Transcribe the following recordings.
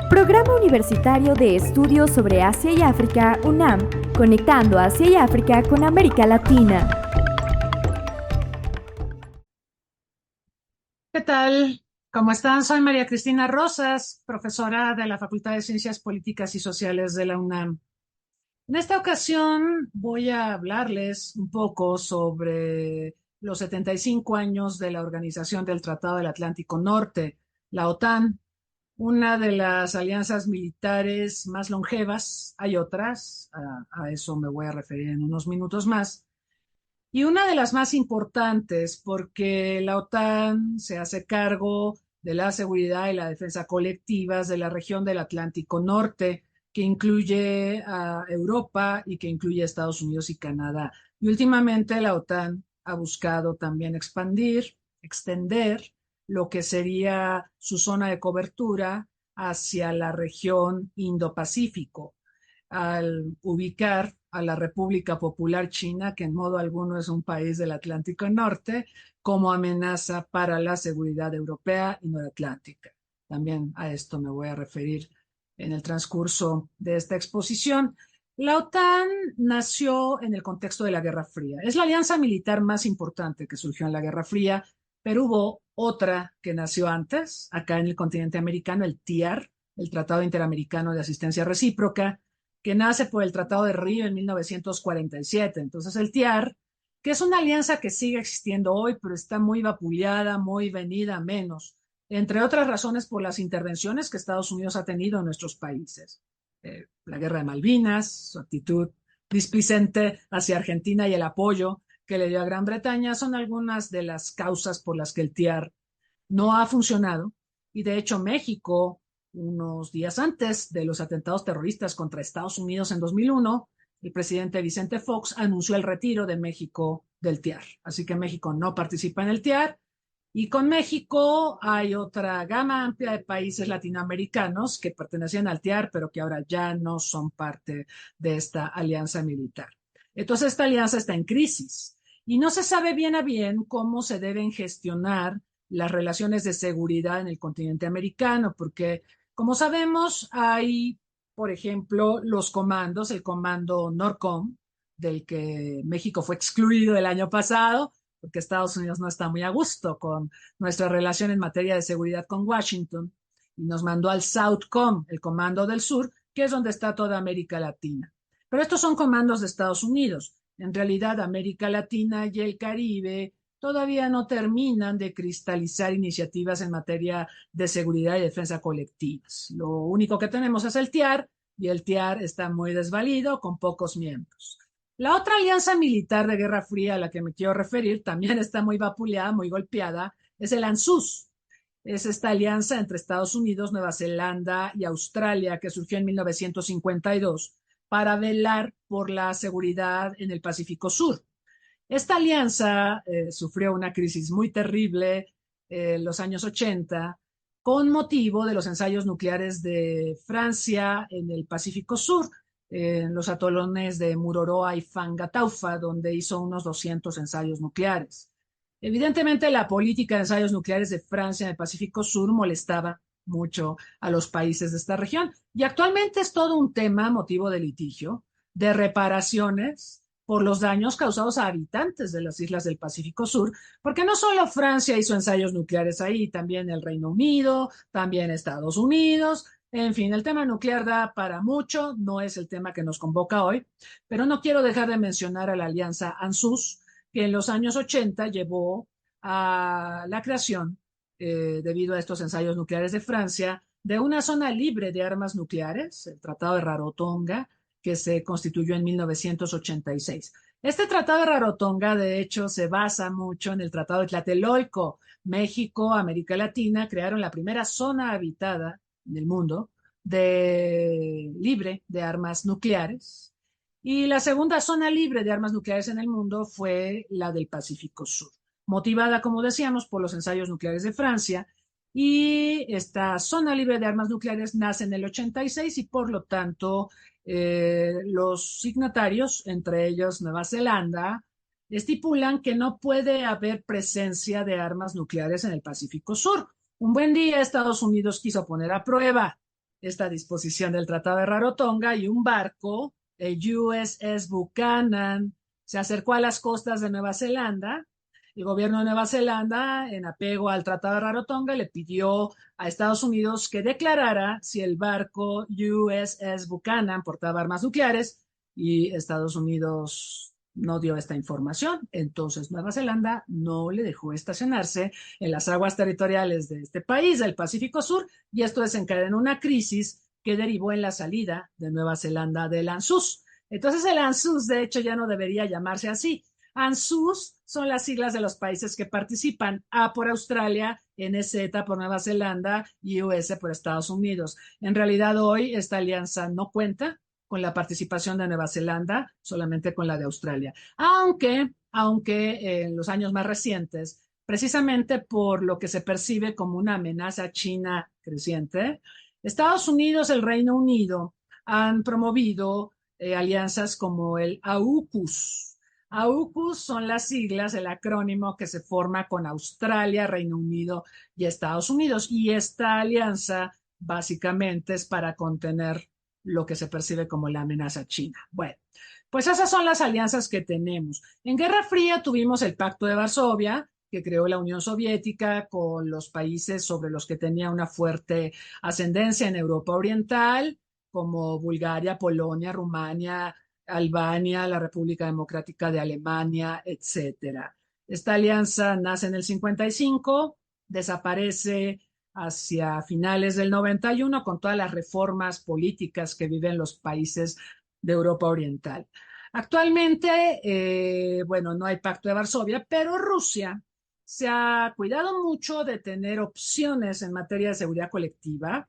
Programa Universitario de Estudios sobre Asia y África, UNAM, conectando Asia y África con América Latina. ¿Qué tal? ¿Cómo están? Soy María Cristina Rosas, profesora de la Facultad de Ciencias Políticas y Sociales de la UNAM. En esta ocasión voy a hablarles un poco sobre los 75 años de la Organización del Tratado del Atlántico Norte, la OTAN, una de las alianzas militares más longevas. Hay otras, a eso me voy a referir en unos minutos más. Y una de las más importantes, porque la OTAN se hace cargo de la seguridad y la defensa colectivas de la región del Atlántico Norte, que incluye a Europa y que incluye a Estados Unidos y Canadá. Y últimamente la OTAN ha buscado también extender lo que sería su zona de cobertura hacia la región Indo-Pacífico al ubicar a la República Popular China, que en modo alguno es un país del Atlántico Norte, como amenaza para la seguridad europea y noratlántica. También a esto me voy a referir en el transcurso de esta exposición. La OTAN nació en el contexto de la Guerra Fría. Es la alianza militar más importante que surgió en la Guerra Fría, pero hubo otra que nació antes, acá en el continente americano, el TIAR, el Tratado Interamericano de Asistencia Recíproca, que nace por el Tratado de Río en 1947. Entonces el TIAR, que es una alianza que sigue existiendo hoy, pero está muy vapuleada, muy venida a menos, entre otras razones por las intervenciones que Estados Unidos ha tenido en nuestros países. La guerra de Malvinas, su actitud displicente hacia Argentina y el apoyo que le dio a Gran Bretaña son algunas de las causas por las que el TIAR no ha funcionado. Y de hecho México, unos días antes de los atentados terroristas contra Estados Unidos en 2001, el presidente Vicente Fox anunció el retiro de México del TIAR. Así que México no participa en el TIAR. Y con México hay otra gama amplia de países latinoamericanos que pertenecían al TIAR, pero que ahora ya no son parte de esta alianza militar. Entonces, esta alianza está en crisis y no se sabe bien a bien cómo se deben gestionar las relaciones de seguridad en el continente americano, porque, como sabemos, hay, por ejemplo, los comandos, el comando NORCOM, del que México fue excluido el año pasado, porque Estados Unidos no está muy a gusto con nuestra relación en materia de seguridad con Washington, y nos mandó al SOUTHCOM, el Comando del Sur, que es donde está toda América Latina. Pero estos son comandos de Estados Unidos. En realidad, América Latina y el Caribe todavía no terminan de cristalizar iniciativas en materia de seguridad y defensa colectivas. Lo único que tenemos es el TIAR, y el TIAR está muy desvalido, con pocos miembros. La otra alianza militar de Guerra Fría a la que me quiero referir también está muy vapuleada, muy golpeada, es el ANZUS. Es esta alianza entre Estados Unidos, Nueva Zelanda y Australia que surgió en 1952 para velar por la seguridad en el Pacífico Sur. Esta alianza sufrió una crisis muy terrible en los años 80 con motivo de los ensayos nucleares de Francia en el Pacífico Sur, en los atolones de Mururoa y Fangataufa, donde hizo unos 200 ensayos nucleares. Evidentemente, la política de ensayos nucleares de Francia en el Pacífico Sur molestaba mucho a los países de esta región y actualmente es todo un tema motivo de litigio, de reparaciones por los daños causados a habitantes de las islas del Pacífico Sur, porque no solo Francia hizo ensayos nucleares ahí, también el Reino Unido, también Estados Unidos. En fin, el tema nuclear da para mucho, no es el tema que nos convoca hoy, pero no quiero dejar de mencionar a la alianza ANZUS, que en los años 80 llevó a la creación, debido a estos ensayos nucleares de Francia, de una zona libre de armas nucleares, el Tratado de Rarotonga, que se constituyó en 1986. Este Tratado de Rarotonga, de hecho, se basa mucho en el Tratado de Tlatelolco. México, América Latina crearon la primera zona habitada en el mundo libre de armas nucleares. Y la segunda zona libre de armas nucleares en el mundo fue la del Pacífico Sur, motivada, como decíamos, por los ensayos nucleares de Francia. Y esta zona libre de armas nucleares nace en el 86 y por lo tanto los signatarios, entre ellos Nueva Zelanda, estipulan que no puede haber presencia de armas nucleares en el Pacífico Sur. Un buen día Estados Unidos quiso poner a prueba esta disposición del Tratado de Rarotonga y un barco, el USS Buchanan, se acercó a las costas de Nueva Zelanda. El gobierno de Nueva Zelanda, en apego al Tratado de Rarotonga, le pidió a Estados Unidos que declarara si el barco USS Buchanan portaba armas nucleares y Estados Unidos no dio esta información. Entonces Nueva Zelanda no le dejó estacionarse en las aguas territoriales de este país, del Pacífico Sur, y esto desencadenó una crisis que derivó en la salida de Nueva Zelanda del ANZUS. Entonces el ANZUS, de hecho, ya no debería llamarse así. ANZUS son las siglas de los países que participan: A por Australia, NZ por Nueva Zelanda y US por Estados Unidos. En realidad hoy esta alianza no cuenta con la participación de Nueva Zelanda, solamente con la de Australia. Aunque en los años más recientes, precisamente por lo que se percibe como una amenaza china creciente, Estados Unidos, el Reino Unido han promovido alianzas como el AUKUS. AUKUS son las siglas, el acrónimo que se forma con Australia, Reino Unido y Estados Unidos. Y esta alianza básicamente es para contener lo que se percibe como la amenaza china. Bueno, pues esas son las alianzas que tenemos. En Guerra Fría tuvimos el Pacto de Varsovia, que creó la Unión Soviética con los países sobre los que tenía una fuerte ascendencia en Europa Oriental, como Bulgaria, Polonia, Rumania, Albania, la República Democrática de Alemania, etcétera. Esta alianza nace en el 55, desaparece hacia finales del 91 con todas las reformas políticas que viven los países de Europa Oriental. Actualmente, bueno, no hay Pacto de Varsovia, pero Rusia se ha cuidado mucho de tener opciones en materia de seguridad colectiva.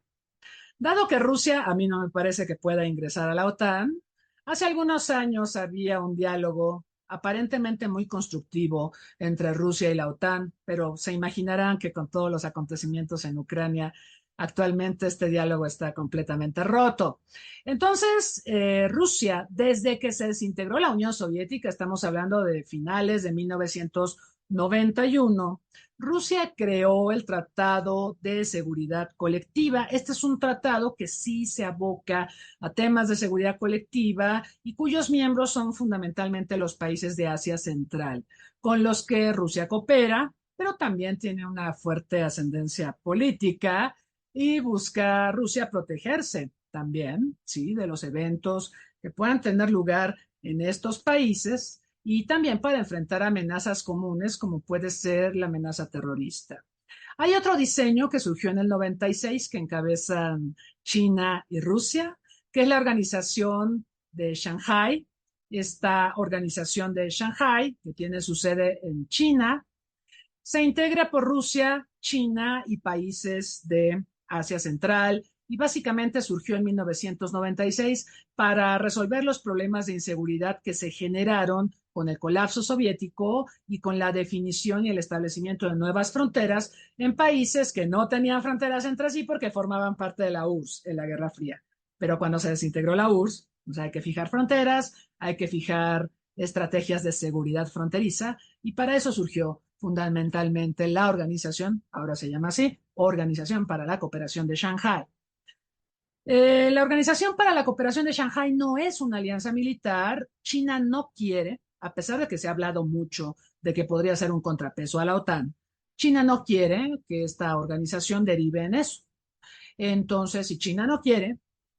Dado que Rusia a mí no me parece que pueda ingresar a la OTAN, hace algunos años había un diálogo aparentemente muy constructivo entre Rusia y la OTAN, pero se imaginarán que con todos los acontecimientos en Ucrania, actualmente este diálogo está completamente roto. Entonces, Rusia, desde que se desintegró la Unión Soviética, estamos hablando de finales de 1991, Rusia creó el Tratado de Seguridad Colectiva. Este es un tratado que sí se aboca a temas de seguridad colectiva y cuyos miembros son fundamentalmente los países de Asia Central, con los que Rusia coopera, pero también tiene una fuerte ascendencia política y busca Rusia protegerse también, sí, de los eventos que puedan tener lugar en estos países y también para enfrentar amenazas comunes como puede ser la amenaza terrorista. Hay otro diseño que surgió en el 96 que encabezan China y Rusia, que es la organización de Shanghái. Esta organización de Shanghái, que tiene su sede en China, se integra por Rusia, China y países de Asia Central y básicamente surgió en 1996 para resolver los problemas de inseguridad que se generaron con el colapso soviético y con la definición y el establecimiento de nuevas fronteras en países que no tenían fronteras entre sí porque formaban parte de la URSS en la Guerra Fría. Pero cuando se desintegró la URSS, pues hay que fijar fronteras, hay que fijar estrategias de seguridad fronteriza y para eso surgió fundamentalmente la organización, ahora se llama así, Organización para la Cooperación de Shanghái. La Organización para la Cooperación de Shanghái no es una alianza militar. China no quiere, a pesar de que se ha hablado mucho de que podría ser un contrapeso a la OTAN, China no quiere que esta organización derive en eso. Entonces, si China no quiere,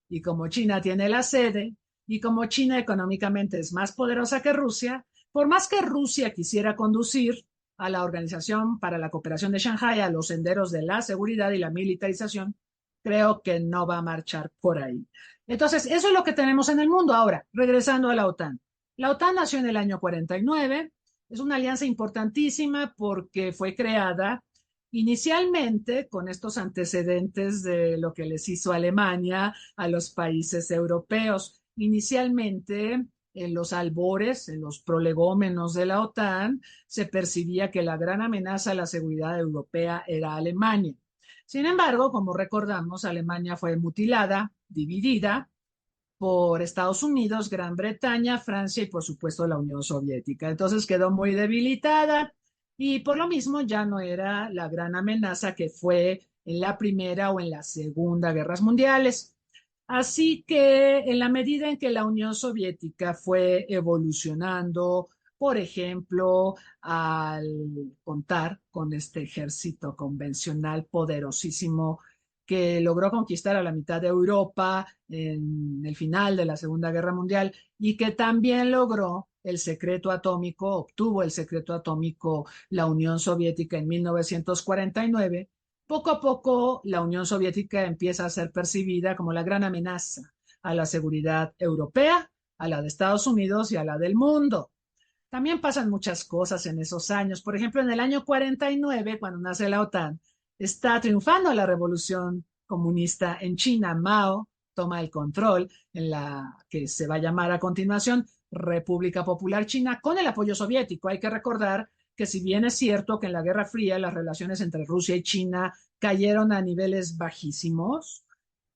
y como China tiene la sede, y como China económicamente es más poderosa que Rusia, por más que Rusia quisiera conducir a la Organización para la Cooperación de Shanghái a los senderos de la seguridad y la militarización, creo que no va a marchar por ahí. Entonces, eso es lo que tenemos en el mundo. Ahora, regresando a la OTAN. La OTAN nació en el año 49, es una alianza importantísima porque fue creada inicialmente con estos antecedentes de lo que les hizo Alemania a los países europeos. Inicialmente, en los albores, en los prolegómenos de la OTAN, se percibía que la gran amenaza a la seguridad europea era Alemania. Sin embargo, como recordamos, Alemania fue mutilada, dividida por Estados Unidos, Gran Bretaña, Francia y por supuesto la Unión Soviética. Entonces quedó muy debilitada y por lo mismo ya no era la gran amenaza que fue en la Primera o en la Segunda Guerras Mundiales. Así que en la medida en que la Unión Soviética fue evolucionando, por ejemplo, al contar con este ejército convencional poderosísimo que logró conquistar a la mitad de Europa en el final de la Segunda Guerra Mundial y que también logró el secreto atómico, obtuvo el secreto atómico la Unión Soviética en 1949. Poco a poco, la Unión Soviética empieza a ser percibida como la gran amenaza a la seguridad europea, a la de Estados Unidos y a la del mundo. También pasan muchas cosas en esos años. Por ejemplo, en el año 49, cuando nace la OTAN, está triunfando la revolución comunista en China. Mao toma el control en la que se va a llamar a continuación República Popular China con el apoyo soviético. Hay que recordar que si bien es cierto que en la Guerra Fría las relaciones entre Rusia y China cayeron a niveles bajísimos,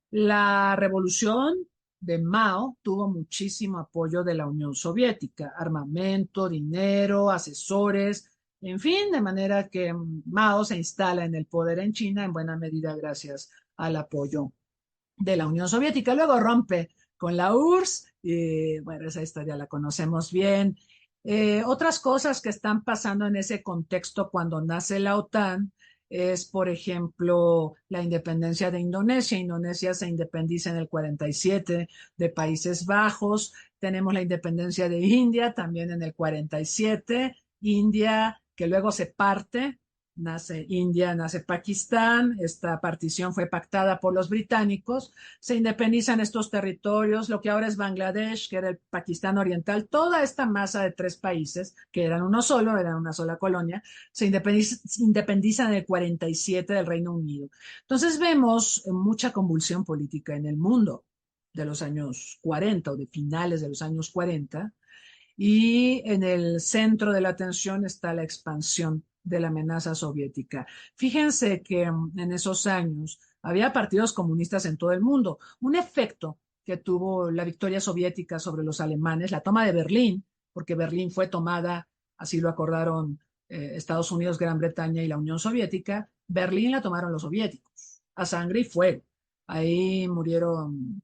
la revolución de Mao tuvo muchísimo apoyo de la Unión Soviética, armamento, dinero, asesores, en fin, de manera que Mao se instala en el poder en China en buena medida gracias al apoyo de la Unión Soviética. Luego rompe con la URSS y bueno, esa historia la conocemos bien. Otras cosas que están pasando en ese contexto cuando nace la OTAN es, por ejemplo, la independencia de Indonesia. Indonesia se independiza en el 47 de Países Bajos. Tenemos la independencia de India también en el 47. India, que luego se parte, nace India, nace Pakistán, esta partición fue pactada por los británicos, se independizan estos territorios, lo que ahora es Bangladesh, que era el Pakistán oriental, toda esta masa de tres países, que eran uno solo, eran una sola colonia, se independizan en el 47 del Reino Unido. Entonces vemos mucha convulsión política en el mundo de los años 40 o de finales de los años 40, y en el centro de la atención está la expansión de la amenaza soviética. Fíjense que en esos años había partidos comunistas en todo el mundo. Un efecto que tuvo la victoria soviética sobre los alemanes, la toma de Berlín, porque Berlín fue tomada, así lo acordaron Estados Unidos, Gran Bretaña y la Unión Soviética, Berlín la tomaron los soviéticos, a sangre y fuego. Ahí murieron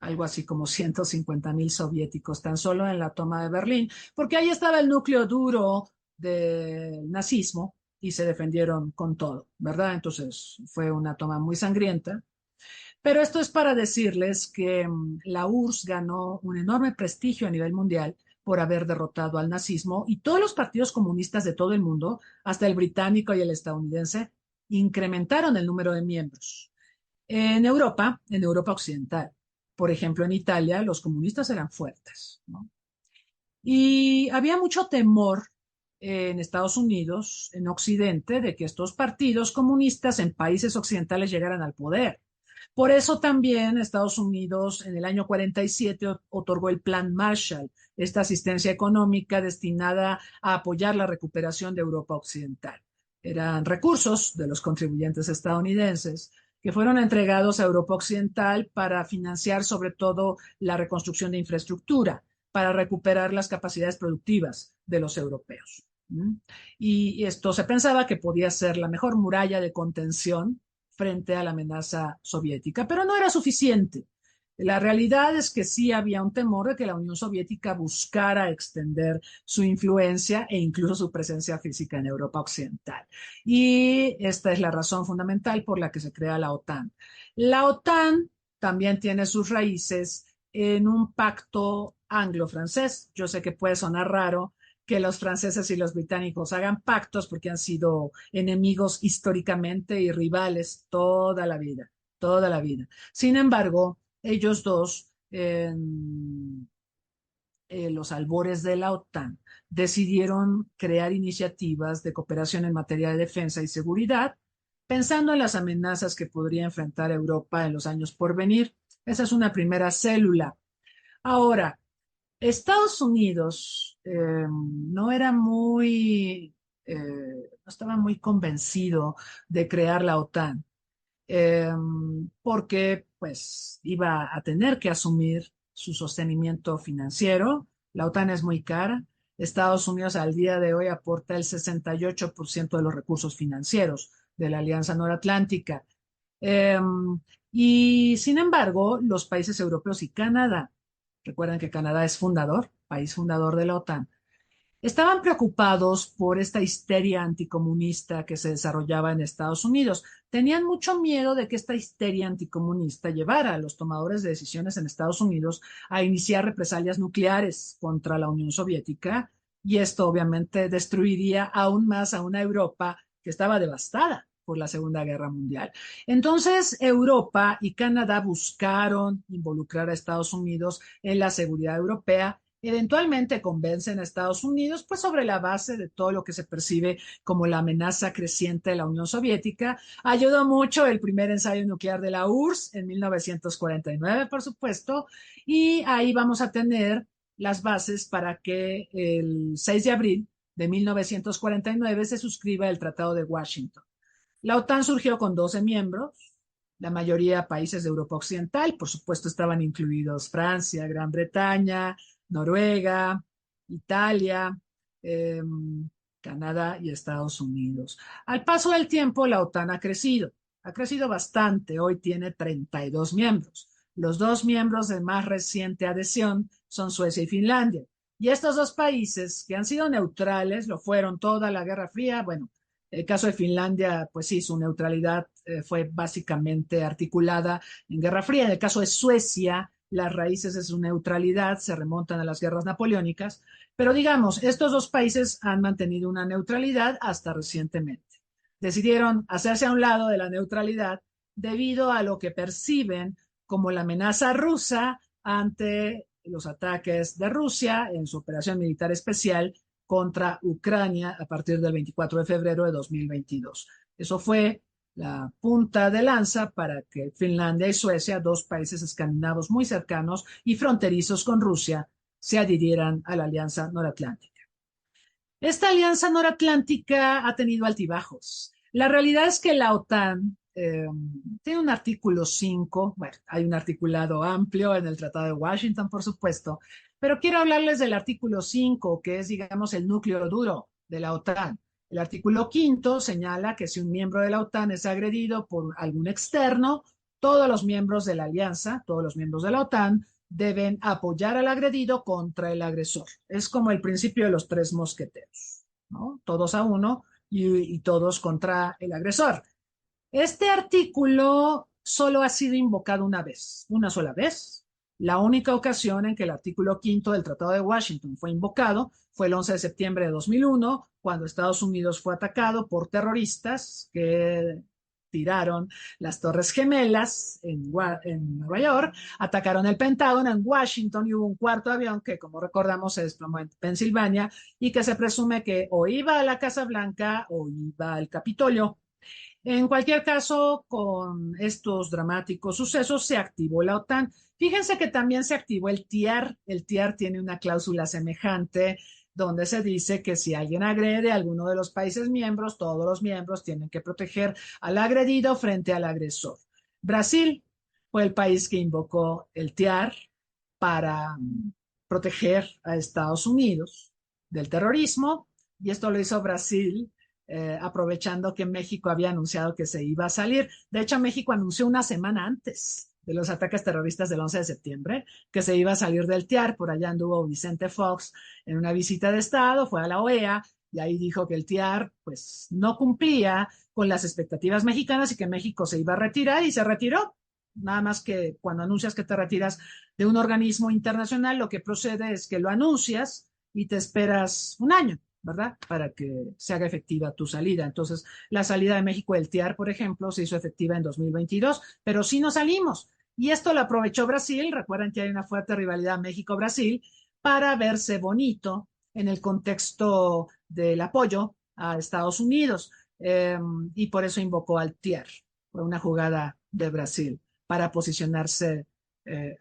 algo así como 150,000 soviéticos tan solo en la toma de Berlín, porque ahí estaba el núcleo duro del nazismo y se defendieron con todo, ¿verdad? Entonces fue una toma muy sangrienta. Pero esto es para decirles que la URSS ganó un enorme prestigio a nivel mundial por haber derrotado al nazismo y todos los partidos comunistas de todo el mundo, hasta el británico y el estadounidense, incrementaron el número de miembros. En Europa Occidental, por ejemplo, en Italia, los comunistas eran fuertes, ¿no? Y había mucho temor en Estados Unidos, en Occidente, de que estos partidos comunistas en países occidentales llegaran al poder. Por eso también Estados Unidos en el año 47 otorgó el Plan Marshall, esta asistencia económica destinada a apoyar la recuperación de Europa Occidental. Eran recursos de los contribuyentes estadounidenses que fueron entregados a Europa Occidental para financiar sobre todo la reconstrucción de infraestructura, para recuperar las capacidades productivas de los europeos. Y esto se pensaba que podía ser la mejor muralla de contención frente a la amenaza soviética, pero no era suficiente. La realidad es que sí había un temor de que la Unión Soviética buscara extender su influencia e incluso su presencia física en Europa Occidental. Y esta es la razón fundamental por la que se crea la OTAN. La OTAN también tiene sus raíces en un pacto anglo-francés. Yo sé que puede sonar raro que los franceses y los británicos hagan pactos porque han sido enemigos históricamente y rivales toda la vida, toda la vida. Sin embargo, ellos dos, en los albores de la OTAN, decidieron crear iniciativas de cooperación en materia de defensa y seguridad, pensando en las amenazas que podría enfrentar Europa en los años por venir. Esa es una primera célula. Ahora, Estados Unidos no era no estaba muy convencido de crear la OTAN, eh, porque pues iba a tener que asumir su sostenimiento financiero. La OTAN es muy cara. Estados Unidos al día de hoy aporta el 68% de los recursos financieros de la Alianza Noratlántica. Eh, y sin embargo, los países europeos y Canadá, recuerden que Canadá es fundador, país fundador de la OTAN, estaban preocupados por esta histeria anticomunista que se desarrollaba en Estados Unidos. Tenían mucho miedo de que esta histeria anticomunista llevara a los tomadores de decisiones en Estados Unidos a iniciar represalias nucleares contra la Unión Soviética, y esto obviamente destruiría aún más a una Europa que estaba devastada por la Segunda Guerra Mundial. Entonces, Europa y Canadá buscaron involucrar a Estados Unidos en la seguridad europea. Eventualmente convencen a Estados Unidos, pues sobre la base de todo lo que se percibe como la amenaza creciente de la Unión Soviética. Ayudó mucho el primer ensayo nuclear de la URSS en 1949, por supuesto, y ahí vamos a tener las bases para que el 6 de abril de 1949 se suscriba el Tratado de Washington. La OTAN surgió con 12 miembros, la mayoría países de Europa Occidental, por supuesto estaban incluidos Francia, Gran Bretaña, Noruega, Italia, eh, Canadá y Estados Unidos. Al paso del tiempo, la OTAN ha crecido bastante, hoy tiene 32 miembros. Los dos miembros de más reciente adhesión son Suecia y Finlandia. Y estos dos países, que han sido neutrales, lo fueron toda la Guerra Fría, bueno, el caso de Finlandia, pues sí, su neutralidad fue básicamente articulada en Guerra Fría. En el caso de Suecia, las raíces de su neutralidad se remontan a las guerras napoleónicas, pero digamos, estos dos países han mantenido una neutralidad hasta recientemente. Decidieron hacerse a un lado de la neutralidad debido a lo que perciben como la amenaza rusa ante los ataques de Rusia en su operación militar especial contra Ucrania a partir del 24 de febrero de 2022. Eso fue la punta de lanza para que Finlandia y Suecia, dos países escandinavos muy cercanos y fronterizos con Rusia, se adhirieran a la Alianza Noratlántica. Esta Alianza Noratlántica ha tenido altibajos. La realidad es que la OTAN tiene un artículo 5, bueno, hay un articulado amplio en el Tratado de Washington, por supuesto, pero quiero hablarles del artículo 5, que es, digamos, el núcleo duro de la OTAN. El artículo 5 señala que si un miembro de la OTAN es agredido por algún externo, todos los miembros de la alianza, todos los miembros de la OTAN, deben apoyar al agredido contra el agresor. Es como el principio de los tres mosqueteros, ¿no? Todos a uno y todos contra el agresor. Este artículo solo ha sido invocado una sola vez. La única ocasión en que el artículo 5 del Tratado de Washington fue invocado fue el 11 de septiembre de 2001, cuando Estados Unidos fue atacado por terroristas que tiraron las Torres Gemelas en Nueva York, atacaron el Pentágono en Washington y hubo un cuarto avión que, como recordamos, se desplomó en Pensilvania y que se presume que o iba a la Casa Blanca o iba al Capitolio. En cualquier caso, con estos dramáticos sucesos se activó la OTAN. Fíjense que también se activó el TIAR. El TIAR tiene una cláusula semejante donde se dice que si alguien agrede a alguno de los países miembros, todos los miembros tienen que proteger al agredido frente al agresor. Brasil fue el país que invocó el TIAR para proteger a Estados Unidos del terrorismo, y esto lo hizo Brasil aprovechando que México había anunciado que se iba a salir. De hecho, México anunció una semana antes de los ataques terroristas del 11 de septiembre que se iba a salir del TIAR. Por allá anduvo Vicente Fox en una visita de Estado, fue a la OEA y ahí dijo que el TIAR pues no cumplía con las expectativas mexicanas y que México se iba a retirar, y se retiró. Nada más que cuando anuncias que te retiras de un organismo internacional, lo que procede es que lo anuncias y te esperas un año, ¿verdad? Para que se haga efectiva tu salida. Entonces, la salida de México del TIAR, por ejemplo, se hizo efectiva en 2022, pero sí nos salimos. Y esto lo aprovechó Brasil. Recuerden que hay una fuerte rivalidad México-Brasil para verse bonito en el contexto del apoyo a Estados Unidos. Y por eso invocó al TIAR. Fue una jugada de Brasil para posicionarse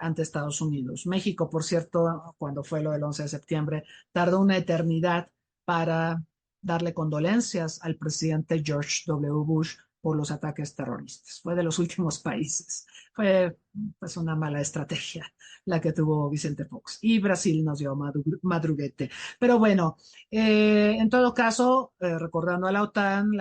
ante Estados Unidos. México, por cierto, cuando fue lo del 11 de septiembre, tardó una eternidad para darle condolencias al presidente George W. Bush por los ataques terroristas. Fue de los últimos países. Fue pues una mala estrategia la que tuvo Vicente Fox. Y Brasil nos dio madruguete. Pero bueno, en todo caso, recordando a la OTAN,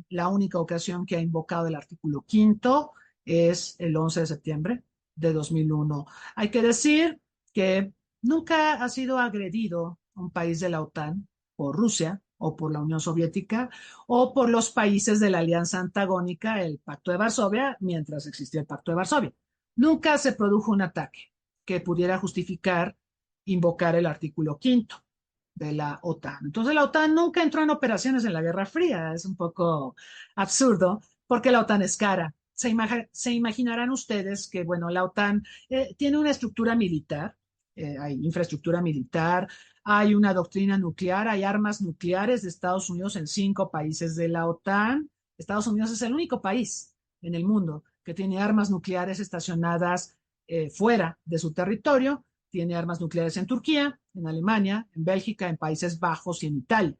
la única ocasión que ha invocado el artículo quinto es el 11 de septiembre de 2001. Hay que decir que nunca ha sido agredido un país de la OTAN por Rusia o por la Unión Soviética o por los países de la alianza antagónica, el Pacto de Varsovia, mientras existía el Pacto de Varsovia. Nunca se produjo un ataque que pudiera justificar invocar el artículo quinto de la OTAN. Entonces la OTAN nunca entró en operaciones en la Guerra Fría. Es un poco absurdo porque la OTAN es cara. Se imaginarán ustedes que, bueno, la OTAN tiene una estructura militar, hay infraestructura militar, hay una doctrina nuclear, hay armas nucleares de Estados Unidos en 5 países de la OTAN. Estados Unidos es el único país en el mundo que tiene armas nucleares estacionadas fuera de su territorio. Tiene armas nucleares en Turquía, en Alemania, en Bélgica, en Países Bajos y en Italia.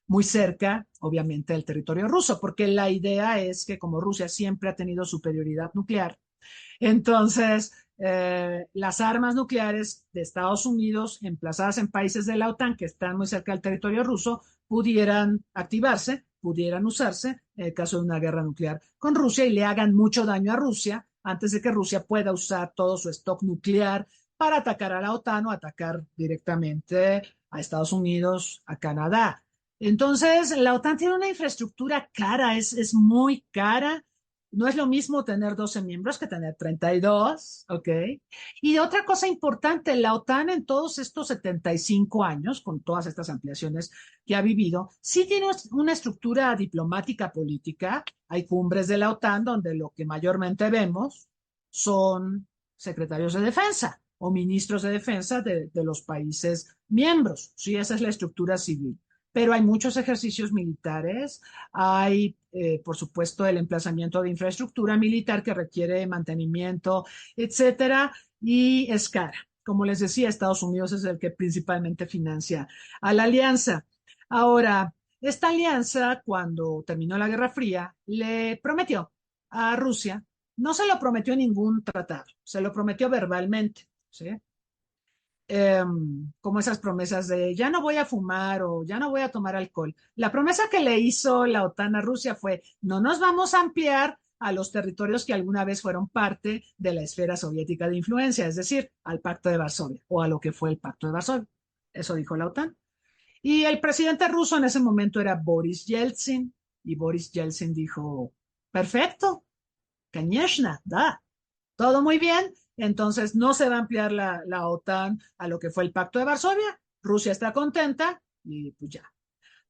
Muy cerca, obviamente, del territorio ruso, porque la idea es que como Rusia siempre ha tenido superioridad nuclear, entonces las armas nucleares de Estados Unidos emplazadas en países de la OTAN que están muy cerca del territorio ruso pudieran activarse, pudieran usarse en el caso de una guerra nuclear con Rusia y le hagan mucho daño a Rusia antes de que Rusia pueda usar todo su stock nuclear para atacar a la OTAN o atacar directamente a Estados Unidos, a Canadá. Entonces, la OTAN tiene una infraestructura cara, es muy cara. No es lo mismo tener 12 miembros que tener 32, ¿ok? Y otra cosa importante, la OTAN en todos estos 75 años, con todas estas ampliaciones que ha vivido, sí tiene una estructura diplomática política. Hay cumbres de la OTAN donde lo que mayormente vemos son secretarios de defensa o ministros de defensa de los países miembros. Sí, esa es la estructura civil. Pero hay muchos ejercicios militares, hay, por supuesto, el emplazamiento de infraestructura militar que requiere mantenimiento, etcétera, y es cara. Como les decía, Estados Unidos es el que principalmente financia a la alianza. Ahora, esta alianza, cuando terminó la Guerra Fría, le prometió a Rusia, no se lo prometió en ningún tratado, se lo prometió verbalmente, ¿sí? Como esas promesas de ya no voy a fumar o ya no voy a tomar alcohol. La promesa que le hizo la OTAN a Rusia fue no nos vamos a ampliar a los territorios que alguna vez fueron parte de la esfera soviética de influencia, es decir, al Pacto de Varsovia o a lo que fue el Pacto de Varsovia. Eso dijo la OTAN. Y el presidente ruso en ese momento era Boris Yeltsin y Boris Yeltsin dijo, perfecto, конечно, da, todo muy bien. Entonces no se va a ampliar la OTAN a lo que fue el Pacto de Varsovia. Rusia está contenta y pues ya.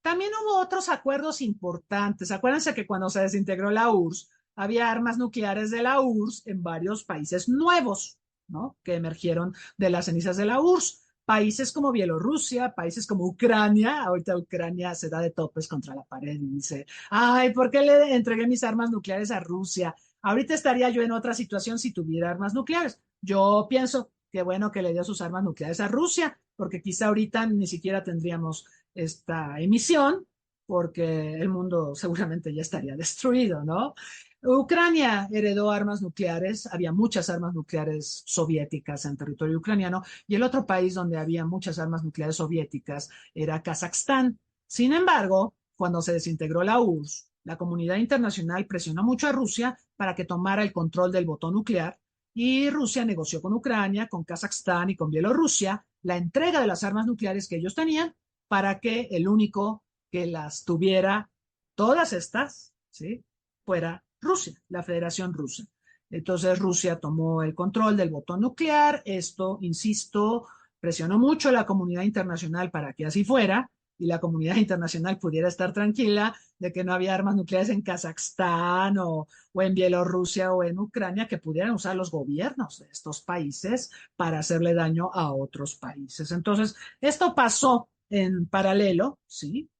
También hubo otros acuerdos importantes. Acuérdense que cuando se desintegró la URSS, había armas nucleares de la URSS en varios países nuevos, ¿no? Que emergieron de las cenizas de la URSS. Países como Bielorrusia, países como Ucrania. Ahorita Ucrania se da de topes contra la pared y dice, ay, ¿por qué le entregué mis armas nucleares a Rusia? Ahorita estaría yo en otra situación si tuviera armas nucleares. Yo pienso que bueno que le dio sus armas nucleares a Rusia, porque quizá ahorita ni siquiera tendríamos esta emisión, porque el mundo seguramente ya estaría destruido, ¿no? Ucrania heredó armas nucleares, había muchas armas nucleares soviéticas en territorio ucraniano, y el otro país donde había muchas armas nucleares soviéticas era Kazajstán. Sin embargo, cuando se desintegró la URSS, la comunidad internacional presionó mucho a Rusia para que tomara el control del botón nuclear y Rusia negoció con Ucrania, con Kazajstán y con Bielorrusia la entrega de las armas nucleares que ellos tenían para que el único que las tuviera, todas estas, ¿sí?, fuera Rusia, la Federación Rusa. Entonces Rusia tomó el control del botón nuclear. Esto, insisto, presionó mucho a la comunidad internacional para que así fuera y la comunidad internacional pudiera estar tranquila de que no había armas nucleares en Kazajstán o en Bielorrusia o en Ucrania que pudieran usar los gobiernos de estos países para hacerle daño a otros países. Entonces, esto pasó en paralelo, ¿sí?,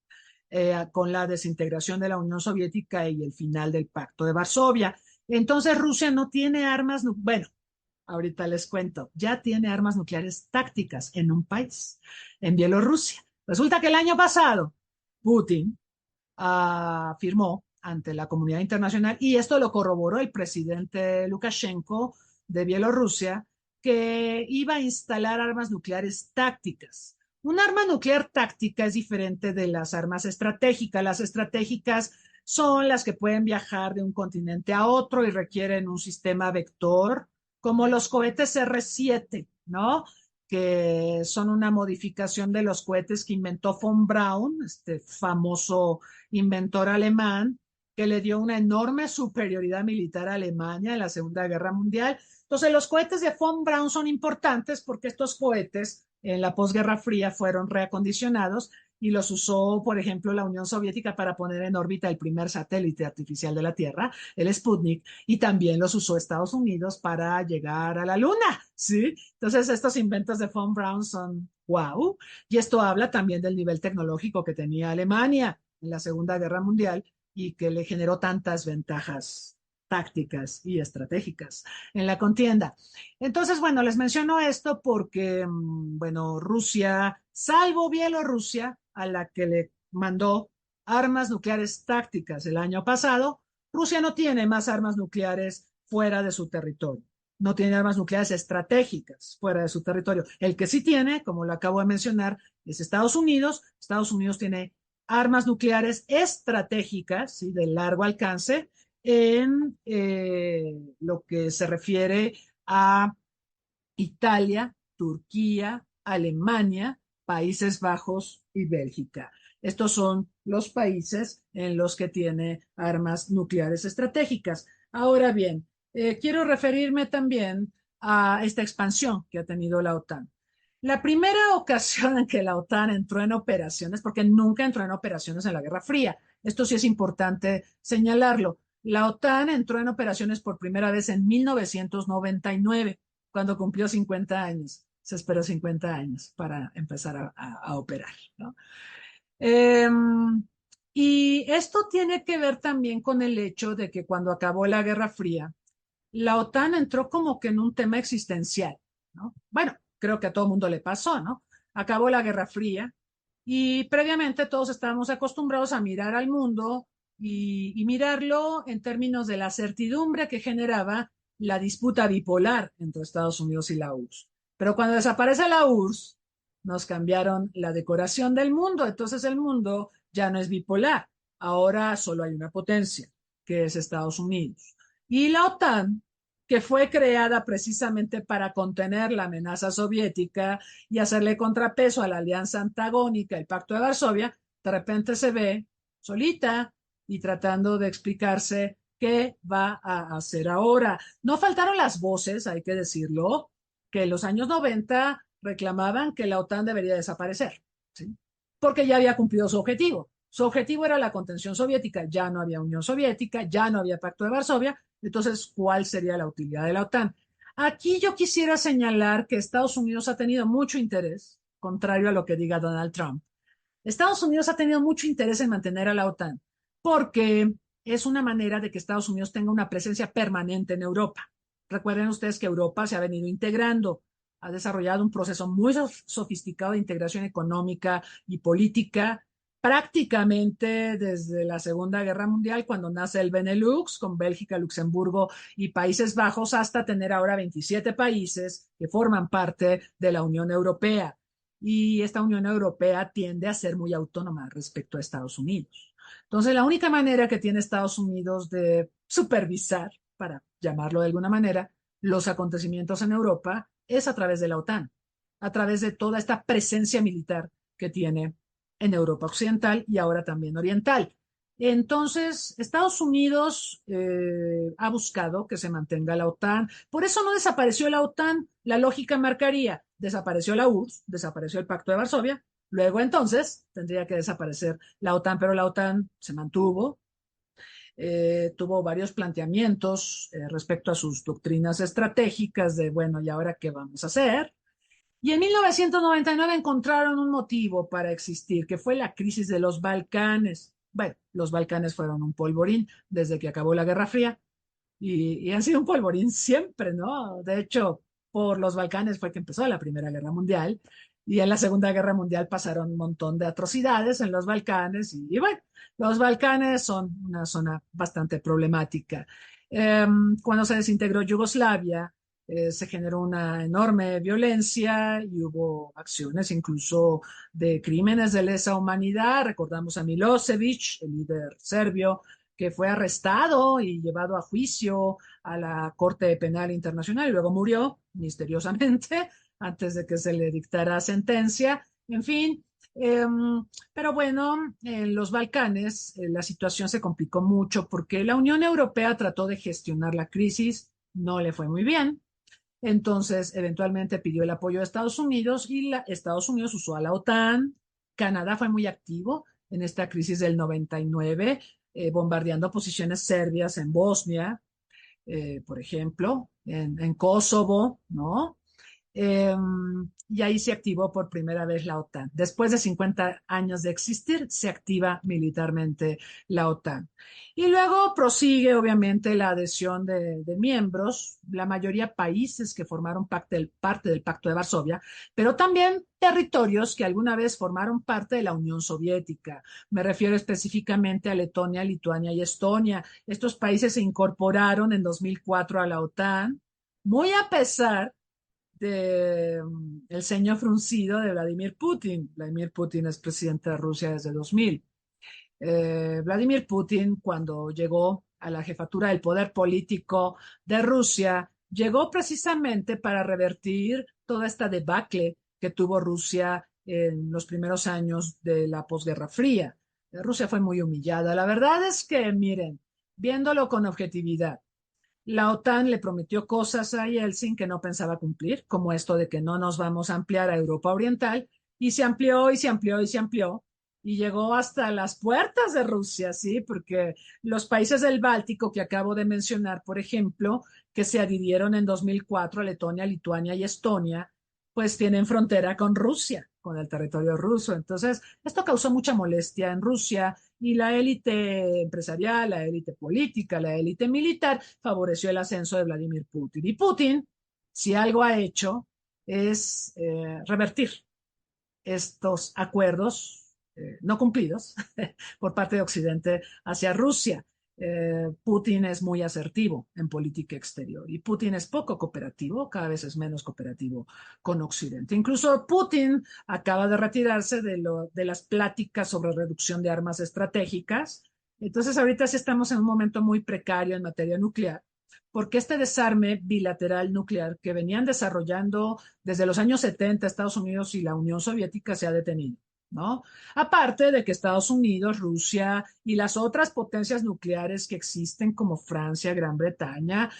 con la desintegración de la Unión Soviética y el final del Pacto de Varsovia. Entonces, Rusia no tiene armas, bueno, ahorita les cuento, ya tiene armas nucleares tácticas en un país, en Bielorrusia. Resulta que el año pasado Putin firmó ante la comunidad internacional, y esto lo corroboró el presidente Lukashenko de Bielorrusia, que iba a instalar armas nucleares tácticas. Un arma nuclear táctica es diferente de las armas estratégicas. Las estratégicas son las que pueden viajar de un continente a otro y requieren un sistema vector, como los cohetes R-7, ¿no? Que son una modificación de los cohetes que inventó von Braun, este famoso inventor alemán, que le dio una enorme superioridad militar a Alemania en la Segunda Guerra Mundial. Entonces, los cohetes de von Braun son importantes porque estos cohetes en la posguerra fría fueron reacondicionados y los usó, por ejemplo, la Unión Soviética para poner en órbita el primer satélite artificial de la Tierra, el Sputnik, y también los usó Estados Unidos para llegar a la Luna, ¿sí? Entonces, estos inventos de von Braun son wow, y esto habla también del nivel tecnológico que tenía Alemania en la Segunda Guerra Mundial y que le generó tantas ventajas tácticas y estratégicas en la contienda. Entonces, bueno, les menciono esto porque, bueno, Rusia, salvo Bielorrusia, a la que le mandó armas nucleares tácticas el año pasado, Rusia no tiene más armas nucleares fuera de su territorio. No tiene armas nucleares estratégicas fuera de su territorio. El que sí tiene, como lo acabo de mencionar, es Estados Unidos. Estados Unidos tiene armas nucleares estratégicas, ¿sí? De largo alcance, en lo que se refiere a Italia, Turquía, Alemania, Países Bajos y Bélgica. Estos son los países en los que tiene armas nucleares estratégicas. Ahora bien, quiero referirme también a esta expansión que ha tenido la OTAN. La primera ocasión en que la OTAN entró en operaciones, porque nunca entró en operaciones en la Guerra Fría, esto sí es importante señalarlo. La OTAN entró en operaciones por primera vez en 1999, cuando cumplió 50 años. Se esperó 50 años para empezar a operar, ¿no? Eh, y esto tiene que ver también con el hecho de que cuando acabó la Guerra Fría, la OTAN entró como que en un tema existencial, ¿no? Bueno, creo que a todo el mundo le pasó, ¿no? Acabó la Guerra Fría y previamente todos estábamos acostumbrados a mirar al mundo y mirarlo en términos de la certidumbre que generaba la disputa bipolar entre Estados Unidos y la URSS. Pero cuando desaparece la URSS, nos cambiaron la decoración del mundo, entonces el mundo ya no es bipolar, ahora solo hay una potencia, que es Estados Unidos. Y la OTAN, que fue creada precisamente para contener la amenaza soviética y hacerle contrapeso a la alianza antagónica, el Pacto de Varsovia, de repente se ve solita y tratando de explicarse qué va a hacer ahora. No faltaron las voces, hay que decirlo, que en los años 90 reclamaban que la OTAN debería desaparecer, ¿sí? Porque ya había cumplido su objetivo. Su objetivo era la contención soviética, ya no había Unión Soviética, ya no había Pacto de Varsovia, entonces, ¿cuál sería la utilidad de la OTAN? Aquí yo quisiera señalar que Estados Unidos ha tenido mucho interés, contrario a lo que diga Donald Trump. Estados Unidos ha tenido mucho interés en mantener a la OTAN porque es una manera de que Estados Unidos tenga una presencia permanente en Europa. Recuerden ustedes que Europa se ha venido integrando, ha desarrollado un proceso muy sofisticado de integración económica y política, prácticamente desde la Segunda Guerra Mundial, cuando nace el Benelux, con Bélgica, Luxemburgo y Países Bajos, hasta tener ahora 27 países que forman parte de la Unión Europea. Y esta Unión Europea tiende a ser muy autónoma respecto a Estados Unidos. Entonces, la única manera que tiene Estados Unidos de supervisar, para llamarlo de alguna manera, los acontecimientos en Europa es a través de la OTAN, a través de toda esta presencia militar que tiene en Europa Occidental y ahora también Oriental. Entonces, Estados Unidos ha buscado que se mantenga la OTAN. Por eso no desapareció la OTAN. La lógica marcaría, desapareció la URSS, desapareció el Pacto de Varsovia, luego entonces tendría que desaparecer la OTAN, pero la OTAN se mantuvo, tuvo varios planteamientos respecto a sus doctrinas estratégicas de, bueno, ¿y ahora qué vamos a hacer? Y en 1999 encontraron un motivo para existir, que fue la crisis de los Balcanes. Bueno, los Balcanes fueron un polvorín desde que acabó la Guerra Fría y han sido un polvorín siempre, ¿no? De hecho, por los Balcanes fue que empezó la Primera Guerra Mundial Y en la Segunda Guerra Mundial pasaron un montón de atrocidades en los Balcanes y bueno, los Balcanes son una zona bastante problemática. Cuando se desintegró Yugoslavia, se generó una enorme violencia y hubo acciones incluso de crímenes de lesa humanidad. Recordamos a Milosevic, el líder serbio, que fue arrestado y llevado a juicio a la Corte Penal Internacional y luego murió misteriosamente antes de que se le dictara sentencia. En fin, pero bueno, en los Balcanes la situación se complicó mucho porque la Unión Europea trató de gestionar la crisis, no le fue muy bien. Entonces, eventualmente pidió el apoyo de Estados Unidos y Estados Unidos usó a la OTAN. Canadá fue muy activo en esta crisis del 99, bombardeando posiciones serbias en Bosnia, por ejemplo, en Kosovo, ¿no? Eh, y ahí se activó por primera vez la OTAN. Después de 50 años de existir, se activa militarmente la OTAN. Y luego prosigue, obviamente, la adhesión de miembros, la mayoría países que formaron parte del Pacto de Varsovia, pero también territorios que alguna vez formaron parte de la Unión Soviética. Me refiero específicamente a Letonia, Lituania y Estonia. Estos países se incorporaron en 2004 a la OTAN, muy a pesar de el ceño fruncido de Vladimir Putin. Vladimir Putin es presidente de Rusia desde 2000. Vladimir Putin, cuando llegó a la jefatura del poder político de Rusia, llegó precisamente para revertir toda esta debacle que tuvo Rusia en los primeros años de la posguerra fría. Rusia fue muy humillada. La verdad es que, miren, viéndolo con objetividad, la OTAN le prometió cosas a Yeltsin que no pensaba cumplir, como esto de que no nos vamos a ampliar a Europa Oriental, y se amplió y se amplió y se amplió, y llegó hasta las puertas de Rusia, ¿sí? Porque los países del Báltico que acabo de mencionar, por ejemplo, que se adhirieron en 2004 a Letonia, Lituania y Estonia, pues tienen frontera con Rusia, con el territorio ruso. Entonces, esto causó mucha molestia en Rusia y la élite empresarial, la élite política, la élite militar favoreció el ascenso de Vladimir Putin. Y Putin, si algo ha hecho, es revertir estos acuerdos no cumplidos por parte de Occidente hacia Rusia. Putin es muy asertivo en política exterior y Putin es poco cooperativo, cada vez es menos cooperativo con Occidente. Incluso Putin acaba de retirarse de las pláticas sobre reducción de armas estratégicas. Entonces ahorita sí estamos en un momento muy precario en materia nuclear, porque este desarme bilateral nuclear que venían desarrollando desde los años 70 Estados Unidos y la Unión Soviética se ha detenido, ¿no? Aparte de que Estados Unidos, Rusia y las otras potencias nucleares que existen como Francia, Gran Bretaña,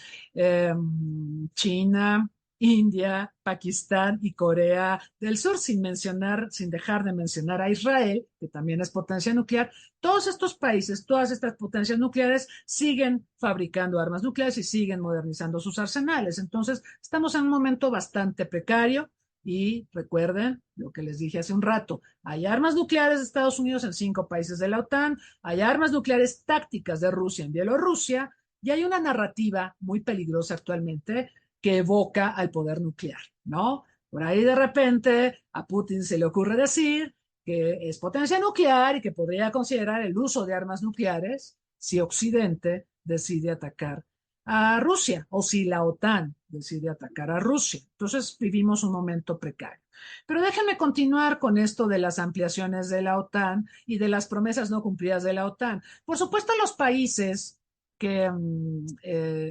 China, India, Pakistán y Corea del Sur, sin dejar de mencionar a Israel, que también es potencia nuclear, todos estos países, todas estas potencias nucleares siguen fabricando armas nucleares y siguen modernizando sus arsenales. Entonces, estamos en un momento bastante precario. Y recuerden lo que les dije hace un rato, hay armas nucleares de Estados Unidos en 5 países de la OTAN, hay armas nucleares tácticas de Rusia en Bielorrusia, y hay una narrativa muy peligrosa actualmente que evoca al poder nuclear, ¿no? Por ahí de repente a Putin se le ocurre decir que es potencia nuclear y que podría considerar el uso de armas nucleares si Occidente decide atacar a Rusia o si la OTAN decide atacar a Rusia. Entonces vivimos un momento precario. Pero déjenme continuar con esto de las ampliaciones de la OTAN y de las promesas no cumplidas de la OTAN. Por supuesto, los países que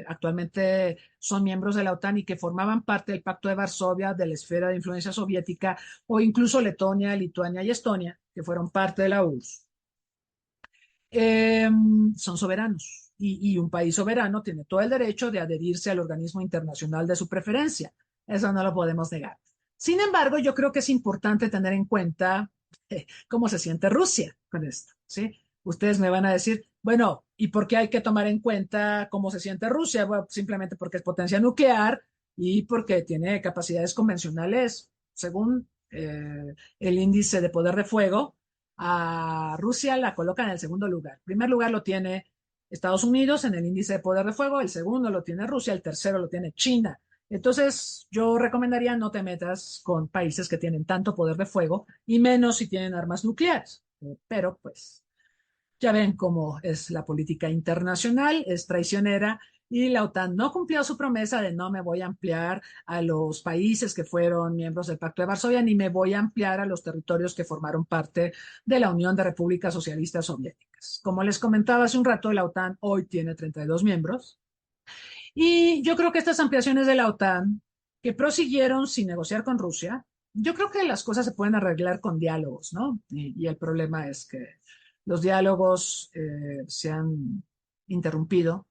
actualmente son miembros de la OTAN y que formaban parte del Pacto de Varsovia, de la esfera de influencia soviética, o incluso Letonia, Lituania y Estonia, que fueron parte de la URSS, son soberanos y un país soberano tiene todo el derecho de adherirse al organismo internacional de su preferencia. Eso no lo podemos negar. Sin embargo, yo creo que es importante tener en cuenta cómo se siente Rusia con esto, ¿sí? Ustedes me van a decir, bueno, ¿y por qué hay que tomar en cuenta cómo se siente Rusia? Bueno, simplemente porque es potencia nuclear y porque tiene capacidades convencionales, según el índice de poder de fuego. A Rusia la coloca en el segundo lugar. El primer lugar lo tiene Estados Unidos en el índice de poder de fuego, el segundo lo tiene Rusia, el tercero lo tiene China Entonces, yo recomendaría no te metas con países que tienen tanto poder de fuego y menos si tienen armas nucleares. Pero pues ya ven cómo es la política internacional, es traicionera y la OTAN no cumplió su promesa de no me voy a ampliar a los países que fueron miembros del Pacto de Varsovia ni me voy a ampliar a los territorios que formaron parte de la Unión de Repúblicas Socialistas Soviéticas. Como les comentaba hace un rato, la OTAN hoy tiene 32 miembros y yo creo que estas ampliaciones de la OTAN que prosiguieron sin negociar con Rusia, yo creo que las cosas se pueden arreglar con diálogos, ¿no? Y el problema es que los diálogos se han interrumpido.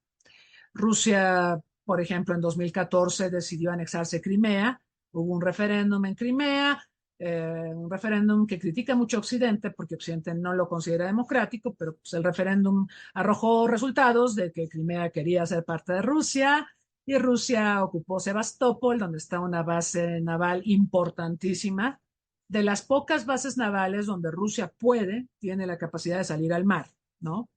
Rusia, por ejemplo, en 2014 decidió anexarse Crimea, hubo un referéndum en Crimea, un referéndum que critica mucho a Occidente porque Occidente no lo considera democrático, pero pues, el referéndum arrojó resultados de que Crimea quería ser parte de Rusia y Rusia ocupó Sebastopol, donde está una base naval importantísima, de las pocas bases navales donde Rusia tiene la capacidad de salir al mar, ¿no?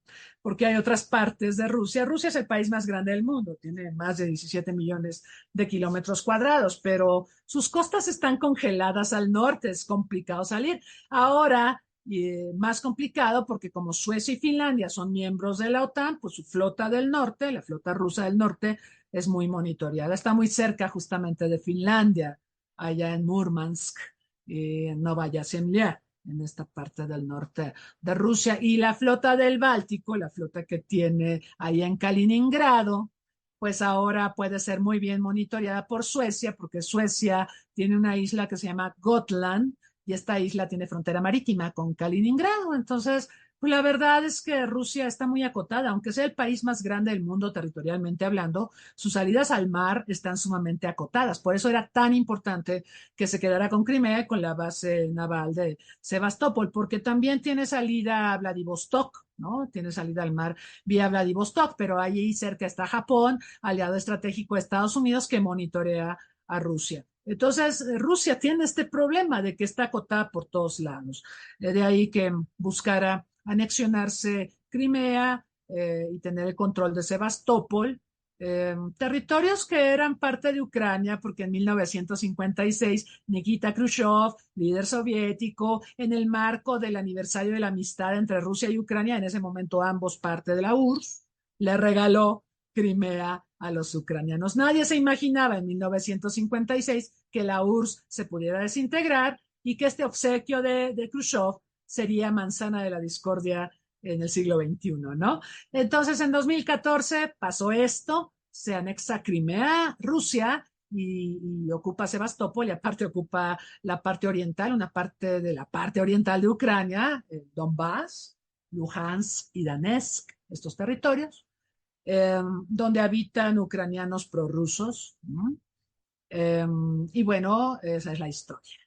Porque hay otras partes de Rusia. Rusia es el país más grande del mundo, tiene más de 17 millones de kilómetros cuadrados, pero sus costas están congeladas al norte, es complicado salir. Ahora, más complicado porque como Suecia y Finlandia son miembros de la OTAN, pues su flota del norte, la flota rusa del norte, es muy monitoreada. Está muy cerca justamente de Finlandia, allá en Murmansk, en Novaya Zemlya, en esta parte del norte de Rusia, y la flota del Báltico, la flota que tiene ahí en Kaliningrado, pues ahora puede ser muy bien monitoreada por Suecia, porque Suecia tiene una isla que se llama Gotland, y esta isla tiene frontera marítima con Kaliningrado. Entonces, pues la verdad es que Rusia está muy acotada, aunque sea el país más grande del mundo territorialmente hablando, sus salidas al mar están sumamente acotadas. Por eso era tan importante que se quedara con Crimea, con la base naval de Sebastopol, porque también tiene salida a Vladivostok, ¿no? Tiene salida al mar vía Vladivostok, pero ahí cerca está Japón, aliado estratégico de Estados Unidos, que monitorea a Rusia. Entonces, Rusia tiene este problema de que está acotada por todos lados. De ahí que buscara anexionarse Crimea y tener el control de Sebastopol, territorios que eran parte de Ucrania, porque en 1956 Nikita Khrushchev, líder soviético, en el marco del aniversario de la amistad entre Rusia y Ucrania, en ese momento ambos parte de la URSS, le regaló Crimea a los ucranianos. Nadie se imaginaba en 1956 que la URSS se pudiera desintegrar y que este obsequio de Khrushchev sería manzana de la discordia en el siglo XXI, ¿no? Entonces, en 2014 pasó esto, se anexa Crimea, Rusia, y ocupa Sebastopol, y aparte ocupa la parte oriental, una parte de la parte oriental de Ucrania, Donbass, Luhansk y Donetsk, estos territorios, donde habitan ucranianos prorrusos, ¿no? Y bueno, esa es la historia.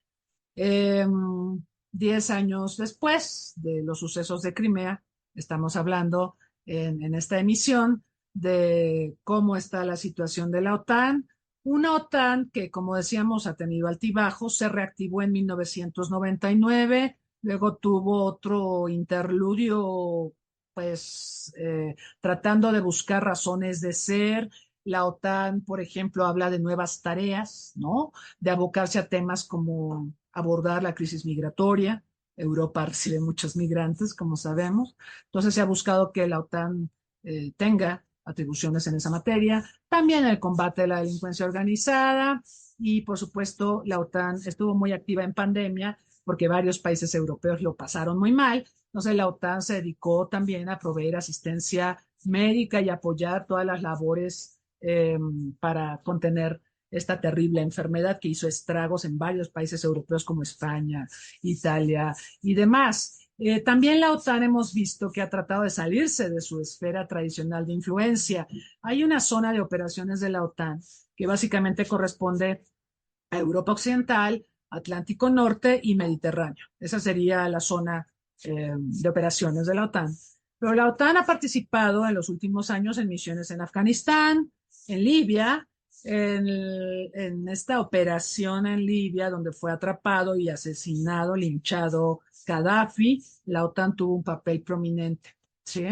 Eh, 10 años después de los sucesos de Crimea, estamos hablando en esta emisión de cómo está la situación de la OTAN. Una OTAN que, como decíamos, ha tenido altibajos, se reactivó en 1999, luego tuvo otro interludio, pues tratando de buscar razones de ser. La OTAN, por ejemplo, habla de nuevas tareas, ¿no? De abocarse a temas como abordar la crisis migratoria. Europa recibe muchos migrantes, como sabemos. Entonces se ha buscado que la OTAN tenga atribuciones en esa materia. También el combate a la delincuencia organizada y, por supuesto, la OTAN estuvo muy activa en pandemia porque varios países europeos lo pasaron muy mal. Entonces la OTAN se dedicó también a proveer asistencia médica y apoyar todas las labores para contener esta terrible enfermedad que hizo estragos en varios países europeos como España, Italia y demás. También la OTAN hemos visto que ha tratado de salirse de su esfera tradicional de influencia. Hay una zona de operaciones de la OTAN que básicamente corresponde a Europa Occidental, Atlántico Norte y Mediterráneo. Esa sería la zona de operaciones de la OTAN. Pero la OTAN ha participado en los últimos años en misiones en Afganistán, en Libia, en esta operación en Libia, donde fue atrapado y asesinado, linchado Gaddafi, la OTAN tuvo un papel prominente, ¿sí?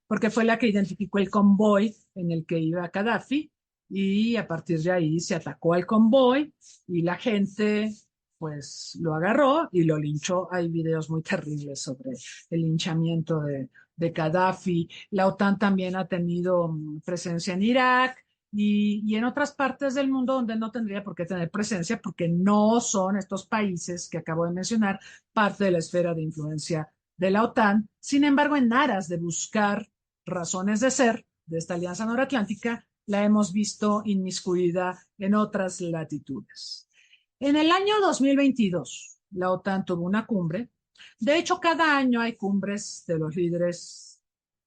Porque fue la que identificó el convoy en el que iba Gaddafi y a partir de ahí se atacó al convoy y la gente pues lo agarró y lo linchó. Hay videos muy terribles sobre el linchamiento de Gaddafi. La OTAN también ha tenido presencia en Irak y en otras partes del mundo donde no tendría por qué tener presencia porque no son estos países que acabo de mencionar parte de la esfera de influencia de la OTAN. Sin embargo, en aras de buscar razones de ser de esta alianza noratlántica, la hemos visto inmiscuida en otras latitudes. En el año 2022, la OTAN tuvo una cumbre. De hecho, cada año hay cumbres de los líderes,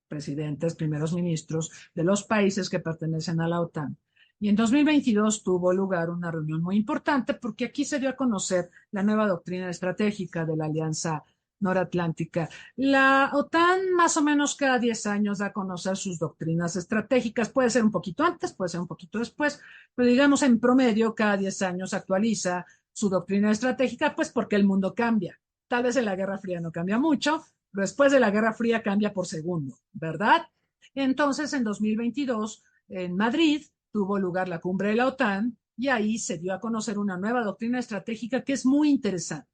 presidentes, primeros ministros de los países que pertenecen a la OTAN. Y en 2022 tuvo lugar una reunión muy importante porque aquí se dio a conocer la nueva doctrina estratégica de la Alianza Noratlántica. La OTAN más o menos cada 10 años da a conocer sus doctrinas estratégicas. Puede ser un poquito antes, puede ser un poquito después, pero digamos en promedio cada 10 años actualiza su doctrina estratégica, pues porque el mundo cambia. Tal vez en la Guerra Fría no cambia mucho, pero después de la Guerra Fría cambia por segundo, ¿verdad? Entonces, en 2022, en Madrid, tuvo lugar la cumbre de la OTAN y ahí se dio a conocer una nueva doctrina estratégica que es muy interesante.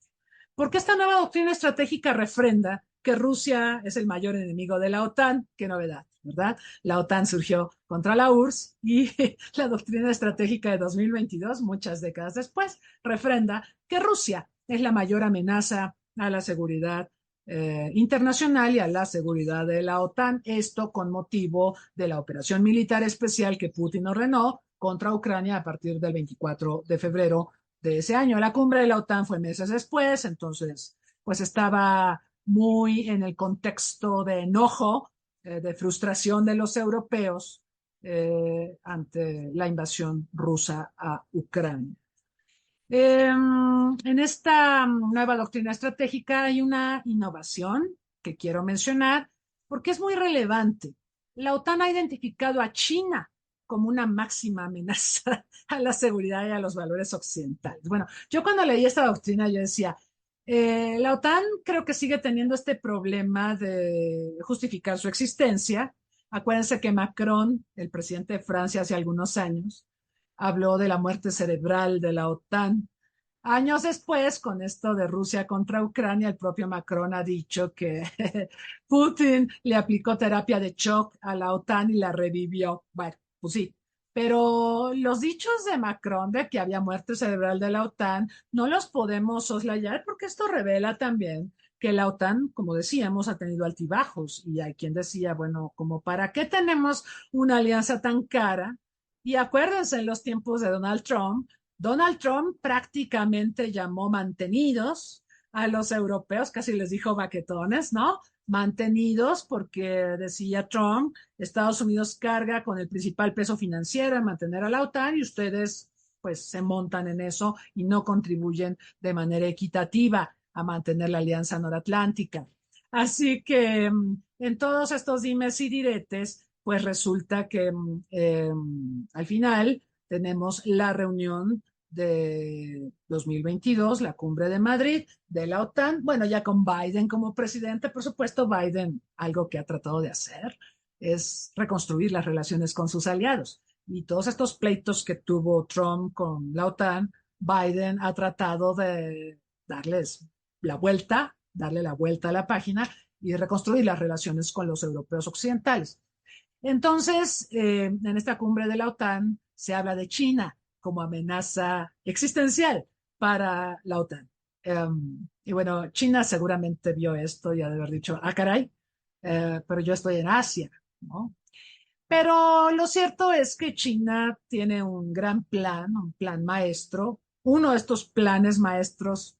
Porque esta nueva doctrina estratégica refrenda que Rusia es el mayor enemigo de la OTAN. Qué novedad, ¿verdad? La OTAN surgió contra la URSS y la doctrina estratégica de 2022, muchas décadas después, refrenda que Rusia es la mayor amenaza a la seguridad internacional y a la seguridad de la OTAN. Esto con motivo de la operación militar especial que Putin ordenó contra Ucrania a partir del 24 de febrero de ese año. La cumbre de la OTAN fue meses después, entonces pues estaba muy en el contexto de enojo, de frustración de los europeos ante la invasión rusa a Ucrania. En esta nueva doctrina estratégica hay una innovación que quiero mencionar porque es muy relevante. La OTAN ha identificado a China como una máxima amenaza a la seguridad y a los valores occidentales. Bueno, yo cuando leí esta doctrina yo decía, la OTAN creo que sigue teniendo este problema de justificar su existencia. Acuérdense que Macron, el presidente de Francia hace algunos años, habló de la muerte cerebral de la OTAN. Años después, con esto de Rusia contra Ucrania, el propio Macron ha dicho que Putin le aplicó terapia de shock a la OTAN y la revivió. Bueno, pues sí. Pero los dichos de Macron de que había muerte cerebral de la OTAN no los podemos soslayar porque esto revela también que la OTAN, como decíamos, ha tenido altibajos y hay quien decía, bueno, como para qué tenemos una alianza tan cara. Y acuérdense en los tiempos de Donald Trump prácticamente llamó mantenidos a los europeos, casi les dijo baquetones, ¿no? Mantenidos porque decía Trump, Estados Unidos carga con el principal peso financiero en mantener a la OTAN y ustedes pues se montan en eso y no contribuyen de manera equitativa a mantener la alianza noratlántica. Así que en todos estos dimes y diretes, pues resulta que al final tenemos la reunión de 2022, la cumbre de Madrid de la OTAN, bueno, ya con Biden como presidente, por supuesto, Biden algo que ha tratado de hacer es reconstruir las relaciones con sus aliados. Y todos estos pleitos que tuvo Trump con la OTAN, Biden ha tratado de darles la vuelta, darle la vuelta a la página y reconstruir las relaciones con los europeos occidentales. Entonces, en esta cumbre de la OTAN se habla de China como amenaza existencial para la OTAN. Y bueno, China seguramente vio esto y ha de haber dicho, ah, caray, pero yo estoy en Asia, ¿no? Pero lo cierto es que China tiene un gran plan, un plan maestro. Uno de estos planes maestros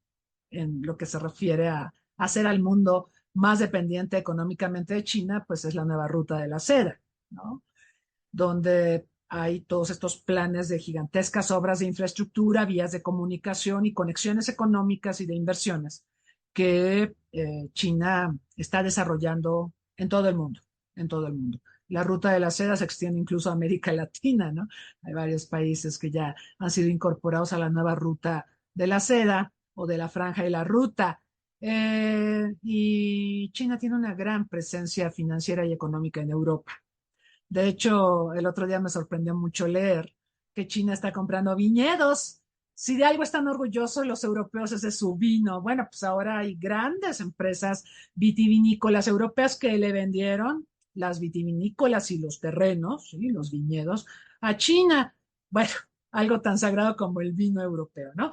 en lo que se refiere a hacer al mundo más dependiente económicamente de China, pues es la nueva ruta de la seda, ¿no? Donde hay todos estos planes de gigantescas obras de infraestructura, vías de comunicación y conexiones económicas y de inversiones que China está desarrollando en todo el mundo, en todo el mundo. La ruta de la seda se extiende incluso a América Latina, ¿no? Hay varios países que ya han sido incorporados a la nueva ruta de la seda o de la franja y la ruta. Y China tiene una gran presencia financiera y económica en Europa. De hecho, el otro día me sorprendió mucho leer que China está comprando viñedos. Si de algo están orgullosos los europeos es de su vino. Bueno, pues ahora hay grandes empresas vitivinícolas europeas que le vendieron las vitivinícolas y los terrenos, ¿sí? Los viñedos, a China. Bueno, algo tan sagrado como el vino europeo, ¿no?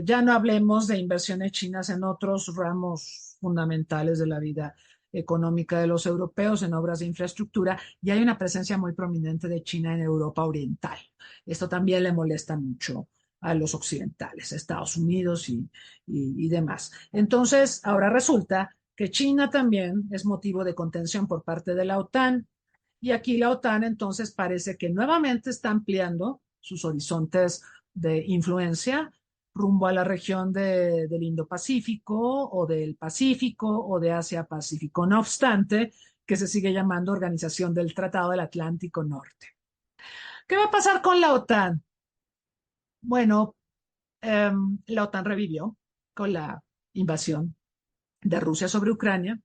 Ya no hablemos de inversiones chinas en otros ramos fundamentales de la vida económica de los europeos en obras de infraestructura, y hay una presencia muy prominente de China en Europa Oriental. Esto también le molesta mucho a los occidentales, a Estados Unidos y demás. Entonces, ahora resulta que China también es motivo de contención por parte de la OTAN, y aquí la OTAN entonces parece que nuevamente está ampliando sus horizontes de influencia rumbo a la región del Indo-Pacífico o del Pacífico o de Asia-Pacífico. No obstante, que se sigue llamando Organización del Tratado del Atlántico Norte. ¿Qué va a pasar con la OTAN? Bueno, la OTAN revivió con la invasión de Rusia sobre Ucrania.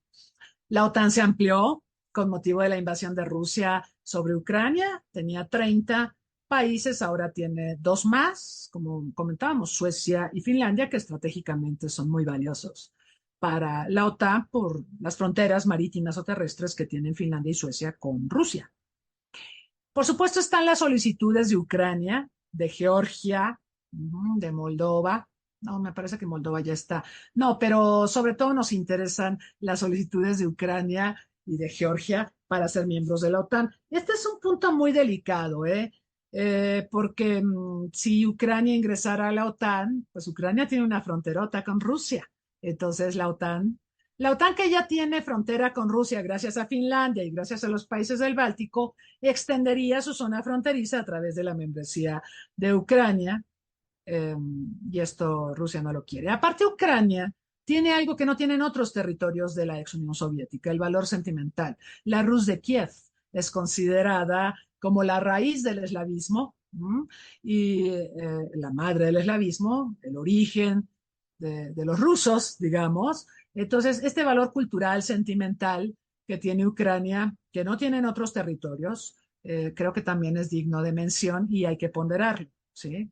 La OTAN se amplió con motivo de la invasión de Rusia sobre Ucrania. Tenía 30 países, ahora tiene dos más, como comentábamos, Suecia y Finlandia, que estratégicamente son muy valiosos para la OTAN por las fronteras marítimas o terrestres que tienen Finlandia y Suecia con Rusia. Por supuesto están las solicitudes de Ucrania, de Georgia, de Moldova. No, me parece que Moldova ya está. No, pero sobre todo nos interesan las solicitudes de Ucrania y de Georgia para ser miembros de la OTAN. Este es un punto muy delicado, ¿eh? Porque si Ucrania ingresara a la OTAN, pues Ucrania tiene una fronterota con Rusia. Entonces la OTAN que ya tiene frontera con Rusia gracias a Finlandia y gracias a los países del Báltico, extendería su zona fronteriza a través de la membresía de Ucrania, y esto Rusia no lo quiere. Aparte, Ucrania tiene algo que no tienen otros territorios de la ex Unión Soviética, el valor sentimental. La Rus de Kiev es considerada como la raíz del eslavismo, y la madre del eslavismo, el origen de los rusos, digamos. Entonces, este valor cultural, sentimental que tiene Ucrania, que no tienen otros territorios, creo que también es digno de mención y hay que ponderarlo, ¿sí?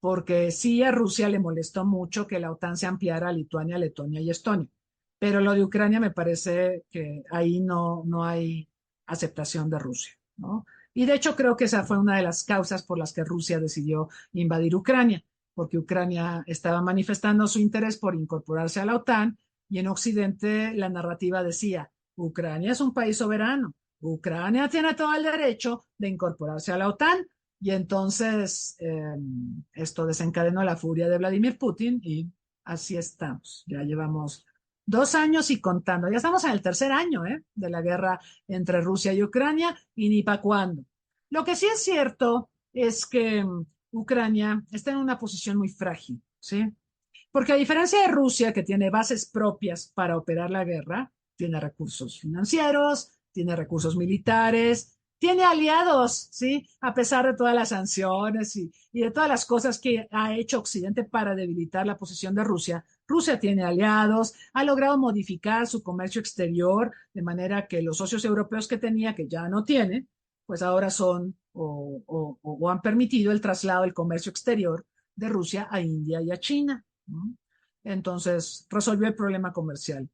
Porque sí, a Rusia le molestó mucho que la OTAN se ampliara a Lituania, Letonia y Estonia, pero lo de Ucrania me parece que ahí no hay aceptación de Rusia, ¿no? Y de hecho creo que esa fue una de las causas por las que Rusia decidió invadir Ucrania, porque Ucrania estaba manifestando su interés por incorporarse a la OTAN y en Occidente la narrativa decía, Ucrania es un país soberano, Ucrania tiene todo el derecho de incorporarse a la OTAN, y entonces esto desencadenó la furia de Vladimir Putin y así estamos. Ya llevamos 2 años y contando. Ya estamos en el tercer año de la guerra entre Rusia y Ucrania y ni para cuándo. Lo que sí es cierto es que Ucrania está en una posición muy frágil, ¿sí? Porque a diferencia de Rusia, que tiene bases propias para operar la guerra, tiene recursos financieros, tiene recursos militares, tiene aliados, ¿sí? A pesar de todas las sanciones y de todas las cosas que ha hecho Occidente para debilitar la posición de Rusia, Rusia tiene aliados, ha logrado modificar su comercio exterior de manera que los socios europeos que tenía, que ya no tiene, pues ahora son o han permitido el traslado del comercio exterior de Rusia a India y a China. Entonces, resolvió el problema comercial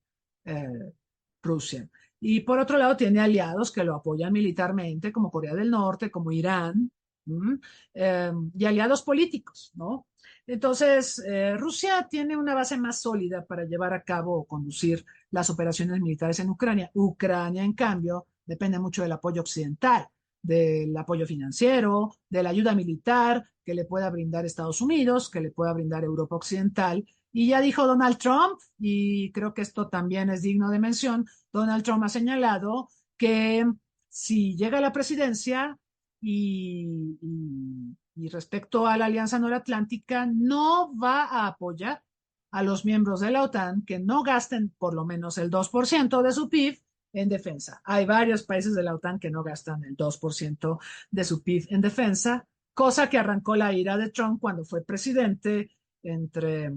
Rusia. Y por otro lado, tiene aliados que lo apoyan militarmente, como Corea del Norte, como Irán, y aliados políticos, ¿no? Entonces, Rusia tiene una base más sólida para llevar a cabo o conducir las operaciones militares en Ucrania. Ucrania, en cambio, depende mucho del apoyo occidental, del apoyo financiero, de la ayuda militar que le pueda brindar Estados Unidos, que le pueda brindar Europa Occidental. Y ya dijo Donald Trump, y creo que esto también es digno de mención, Donald Trump ha señalado que si llega a la presidencia y respecto a la Alianza Noratlántica, no va a apoyar a los miembros de la OTAN que no gasten por lo menos el 2% de su PIB en defensa. Hay varios países de la OTAN que no gastan el 2% de su PIB en defensa, cosa que arrancó la ira de Trump cuando fue presidente entre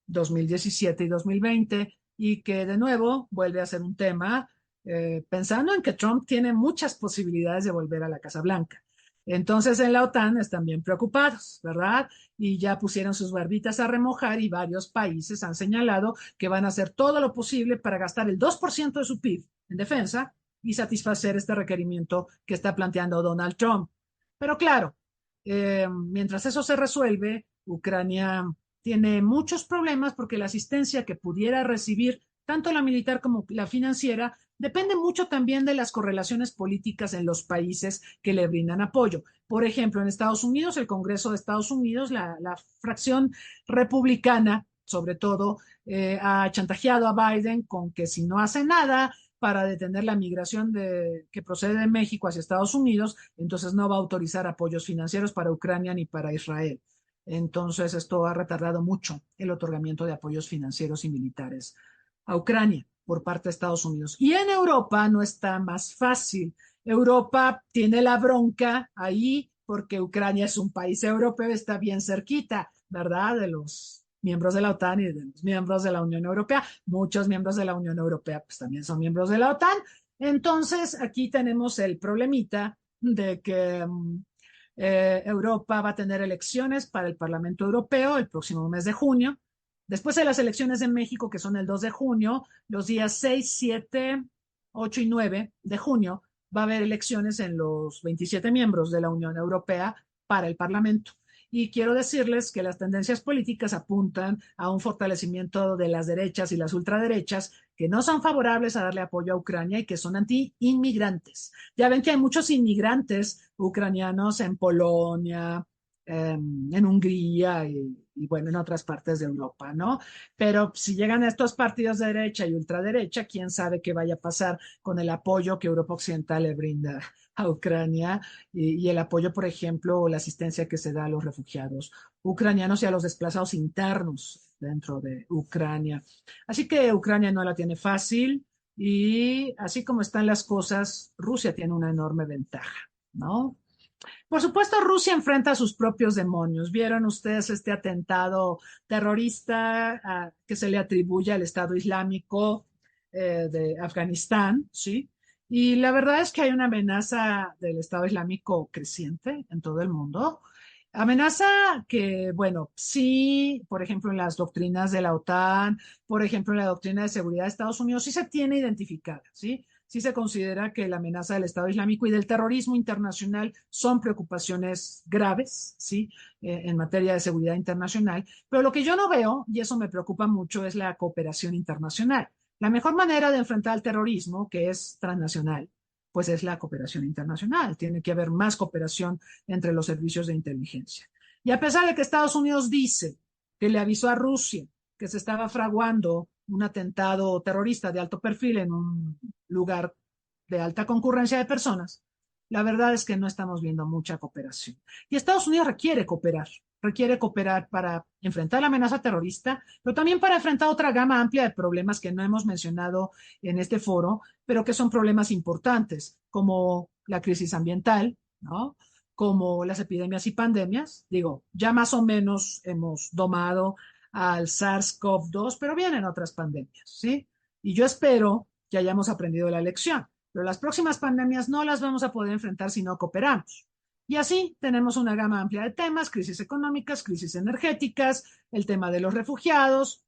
2017 y 2020, y que de nuevo vuelve a ser un tema pensando en que Trump tiene muchas posibilidades de volver a la Casa Blanca. Entonces en la OTAN están bien preocupados, ¿verdad? Y ya pusieron sus barbitas a remojar y varios países han señalado que van a hacer todo lo posible para gastar el 2% de su PIB en defensa y satisfacer este requerimiento que está planteando Donald Trump. Pero claro, mientras eso se resuelve, Ucrania tiene muchos problemas porque la asistencia que pudiera recibir, tanto la militar como la financiera, depende mucho también de las correlaciones políticas en los países que le brindan apoyo. Por ejemplo, en Estados Unidos, el Congreso de Estados Unidos, la fracción republicana, sobre todo, ha chantajeado a Biden con que si no hace nada para detener la migración que procede de México hacia Estados Unidos, entonces no va a autorizar apoyos financieros para Ucrania ni para Israel. Entonces, esto ha retardado mucho el otorgamiento de apoyos financieros y militares a Ucrania por parte de Estados Unidos. Y en Europa no está más fácil. Europa tiene la bronca ahí porque Ucrania es un país europeo, está bien cerquita, ¿verdad? De los miembros de la OTAN y de los miembros de la Unión Europea. Muchos miembros de la Unión Europea pues también son miembros de la OTAN. Entonces, aquí tenemos el problemita de que Europa va a tener elecciones para el Parlamento Europeo el próximo mes de junio. Después de las elecciones de México, que son el 2 de junio, los días 6, 7, 8 y 9 de junio, va a haber elecciones en los 27 miembros de la Unión Europea para el Parlamento. Y quiero decirles que las tendencias políticas apuntan a un fortalecimiento de las derechas y las ultraderechas que no son favorables a darle apoyo a Ucrania y que son anti-inmigrantes. Ya ven que hay muchos inmigrantes ucranianos en Polonia, en Hungría y bueno, en otras partes de Europa, ¿no? Pero si llegan a estos partidos de derecha y ultraderecha, quién sabe qué vaya a pasar con el apoyo que Europa Occidental le brinda a Ucrania y el apoyo, por ejemplo, o la asistencia que se da a los refugiados ucranianos y a los desplazados internos dentro de Ucrania. Así que Ucrania no la tiene fácil y así como están las cosas, Rusia tiene una enorme ventaja, ¿no? Por supuesto, Rusia enfrenta a sus propios demonios. ¿Vieron ustedes este atentado terrorista que se le atribuye al Estado Islámico de Afganistán? ¿Sí? Y la verdad es que hay una amenaza del Estado Islámico creciente en todo el mundo. Amenaza que, bueno, sí, por ejemplo, en las doctrinas de la OTAN, por ejemplo, en la doctrina de seguridad de Estados Unidos, sí se tiene identificada, ¿sí? Sí se considera que la amenaza del Estado Islámico y del terrorismo internacional son preocupaciones graves, ¿sí? En materia de seguridad internacional. Pero lo que yo no veo, y eso me preocupa mucho, es la cooperación internacional. La mejor manera de enfrentar el terrorismo, que es transnacional, pues es la cooperación internacional. Tiene que haber más cooperación entre los servicios de inteligencia. Y a pesar de que Estados Unidos dice que le avisó a Rusia que se estaba fraguando un atentado terrorista de alto perfil en un lugar de alta concurrencia de personas, la verdad es que no estamos viendo mucha cooperación. Y Estados Unidos requiere cooperar para enfrentar la amenaza terrorista, pero también para enfrentar otra gama amplia de problemas que no hemos mencionado en este foro, pero que son problemas importantes, como la crisis ambiental, ¿no? Como las epidemias y pandemias. Digo, ya más o menos hemos domado al SARS-CoV-2, pero vienen otras pandemias, ¿sí? Y yo espero que hayamos aprendido la lección, pero las próximas pandemias no las vamos a poder enfrentar si no cooperamos. Y así tenemos una gama amplia de temas, crisis económicas, crisis energéticas, el tema de los refugiados,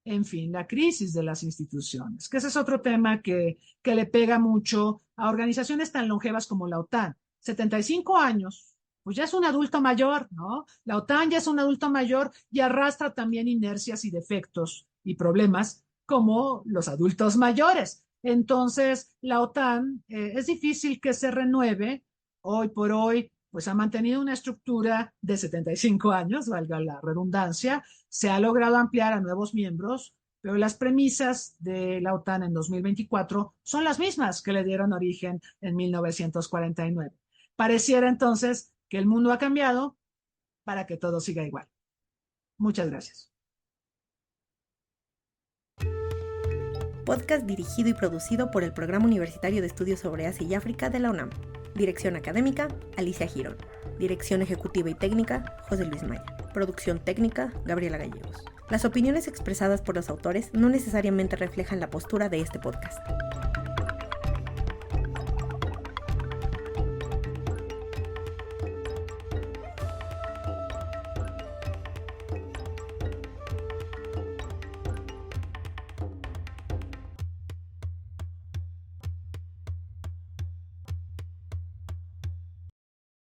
en fin, la crisis de las instituciones, que ese es otro tema que le pega mucho a organizaciones tan longevas como la OTAN. 75 años, pues ya es un adulto mayor, ¿no? La OTAN ya es un adulto mayor y arrastra también inercias y defectos y problemas como los adultos mayores. Entonces, la OTAN es difícil que se renueve. Hoy por hoy, pues ha mantenido una estructura de 75 años, valga la redundancia. Se ha logrado ampliar a nuevos miembros, pero las premisas de la OTAN en 2024 son las mismas que le dieron origen en 1949. Pareciera entonces que el mundo ha cambiado para que todo siga igual. Muchas gracias. Podcast dirigido y producido por el Programa Universitario de Estudios sobre Asia y África de la UNAM. Dirección académica, Alicia Girón. Dirección ejecutiva y técnica, José Luis Maya. Producción técnica, Gabriela Gallegos. Las opiniones expresadas por los autores no necesariamente reflejan la postura de este podcast.